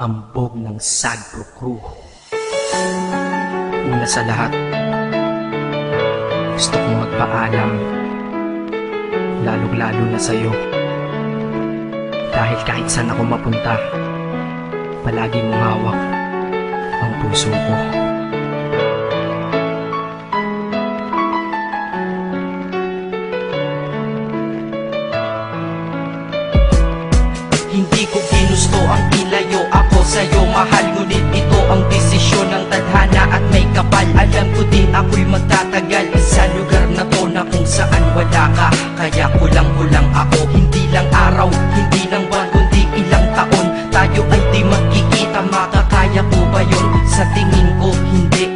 hambog ng Sagpro Crew. Una sa lahat, gusto kong magpaalam, lalong-lalo na sa'yo. Dahil kahit saan ako mapunta, palagi mong hawak ang puso ko. Hindi ko ginusto ang ilayo ako sa'yo, mahal. Ngunit ito ang desisyon ng tadhana at may kapal. Alam ko di ako'y magtatagal sa lugar na to na kung saan wala ka. Kaya kulang-kulang ako, hindi lang araw, hindi lang buwan, kundi ilang taon. Tayo ay di magkikita, makakaya ko ba yun? Sa tingin ko hindi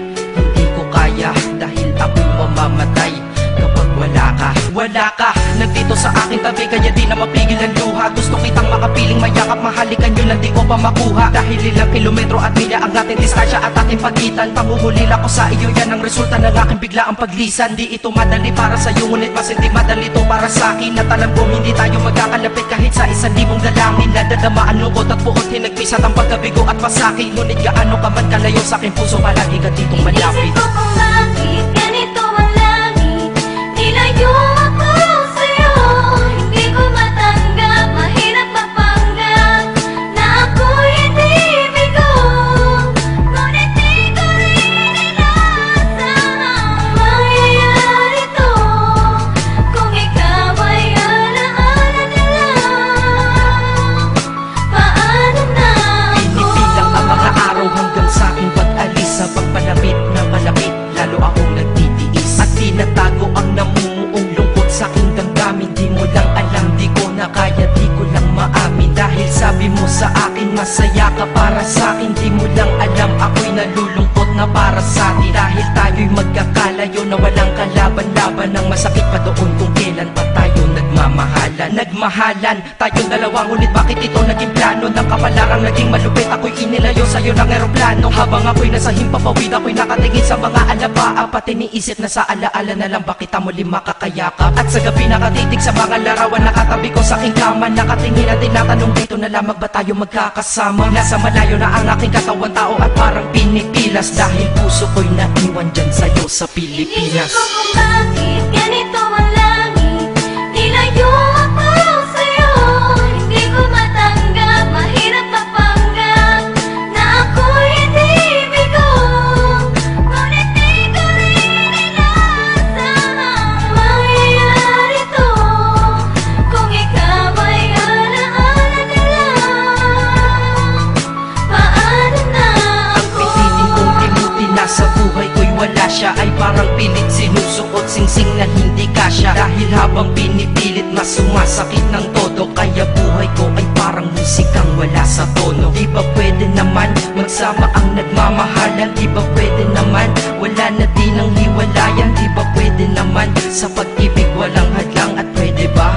ko kaya. Dahil ako'y mamamatay kapag wala ka. Wala ka, nandito sa aking tabi, kaya di na mapigil ang luha. Gusto kitang makapiling, mayakap, mahalikan yun, hindi ko pa makuha. Dahil ilang kilometro at milya ang ating distansya at ating pagitan. Panguhulila ko sa iyo, yan ang resulta ng aking biglaang paglisan. Di ito madali para sa'yo, ngunit mas hindi madali to para sa'kin. At alam ko hindi tayo magkakalapit kahit sa 1,000 dalangin. Nadadamaan lungkot at buot, hinagpisat ang pagkabigo at pasakit. Ngunit gaano ka man kalayo sa aking puso, palagi ka ditong malapit. Inisip ko kung bakit ganito ang langit, nilayo ako sa'yo. Hindi ko matanggap, mahirap mapanggap na ako'y hindi bigo. Ngunit di ko rin inasahang mangyayari to. Kung ikaw ay alaala na lang, paano na ako? Pinipilang ang mga araw hanggang sa aking pag-alis. Sa pagpalapit na malapit, lalo akong nagtitiis. At tinatago ang namumuong lungkot sa aking damdamin. Di mo lang alam, di ko na kaya, di ko lang maamin. Dahil sabi mo sa akin, masaya ka para sa akin. Di mo lang alam, ako'y nalulungkot na para sa atin. Dahil tayo'y magkakalayo na walang kalaban-laban. Ang masakit pa doon kung kailan pa tayo nagmamahalan. Nagmahalan, tayong dalawa, ngunit bakit ito naging plano? Ng kapalarang naging malupit, ako'y inilayo sa'yo ng eroplano. Habang ako'y nasa himpapawid, ako'y nakatingin sa mga alabaa. Pati niisip na sa alaala na lang, bakit kita muli makakayakap? At sa gabi nakatitig sa mga larawan, nakatabi ko sa aking kama. Nakatingin at tinatanong, dito na lamang ba tayo magkakasama? Nasa malayo na ang aking katawan, tao at parang pinipilas. Dahil puso ko'y naiwan dyan sa'yo sa Pilipinas. Inisip ko kung bakit ganito ang langit, nilayo ako sa'yo. Hindi ko matanggap, mahirap mapanggap na ako'y hindi bigo. Ngunit di ko rin inasahang mangyayari to. Kung ikaw ay alaala na lang, paano na Ang ako? piliin kong limutin na sa buhay ko'y wala siya, ay parang pilit sinusuot, singsing na hindi kasya. Dahil habang pinipilit, mas sumasakit ng todo. Kaya buhay ko ay parang musikang wala sa tono. Di ba pwede naman magsama ang nagmamahalan? Di ba pwede naman wala na din ang hiwalayan? Di ba pwede naman sa pag-ibig walang hadlang? At pwede ba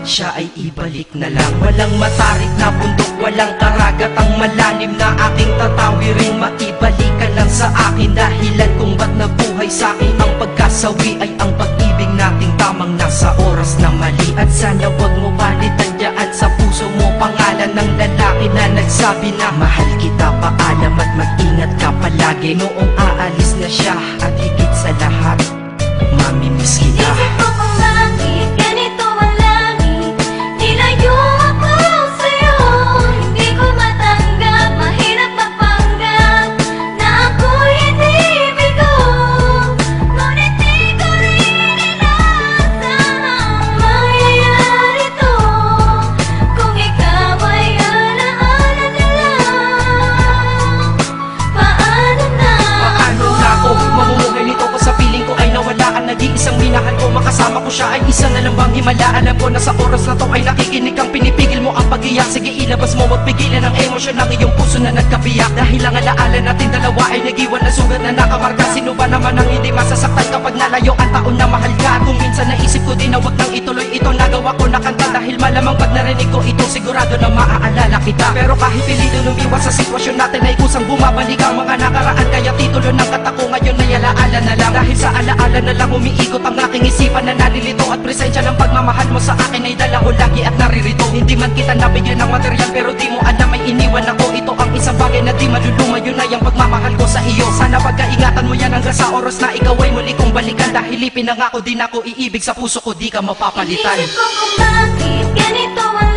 siya ay ibalik na lang? Walang matarik na bundok, walang karagat ang malalim na aking tatawirin. Maibalik ka lang sa akin, dahilan kung ba't nabuhay sa akin ang pagkasawi ay ang pag-ibig nating tamang nasa oras na mali. At sana wag mo palitan dyan sa puso mo pangalan ng lalaki na nagsabi na mahal kita, paalam at mag-ingat ka palagi. Noong aalis na siya at higit sa lahat, mamimiss kita. Inisip ko kung bakit ganito ang langit, nilayo ako sa'yo. Hindi ko matanggap, mahirap mapanggap na ako'y hindi bigo. Ngunit di ko rin inasahang mangyayari to. Kung ikaw ay alaala na lang, paano na Paano na ako mamumuhay nito ko sa piling ko ay nawala ang nag-iisang minahal ko? Makasama ko siya ay isa na lang bang himala? Alam ko na sa oras na to ay nakikinig kang pinipigil mo ang pag-iyak. Sige ilabas mo at pigilan ang emosyon ng iyong puso na nagkabiyak. Dahil ang alaala natin dalawa ay nag-iwan na sugat na nakamarka. Sino ba naman ang hindi masasaktan kapag nalayo ang taon na mahal ka? Kung minsan naisip ko din na wag nang ituloy ito, nagawa ko na kanta. Dahil malamang pag narinig ko ito, sigurado na maaalala kita. Pero kahit pilito lumiwas sa sitwasyon natin ay kusang bumabalik ang mga nakaraan. Kaya titulo ng kanta ko ngayon ay alaala na lang. Dahil sa alaala na lang umiikot ang aking isipan na nalilito. At presensya ng pagmamahal mo sa akin ay dala ko lagi at naririto. Hindi man kita nabigyan ng material, pero di mo alam ay iniwan ako. Ito ang bagay na di maluluma, yun ay ang pagmamahal ko sa iyo. Sana pagkaingatan mo yan hanggang sa oras na ikaw ay muli kong balikan. Dahil ipinangako din ako iibig sa puso ko, di ka mapapalitan. Iisip ko kung bakit ganito ang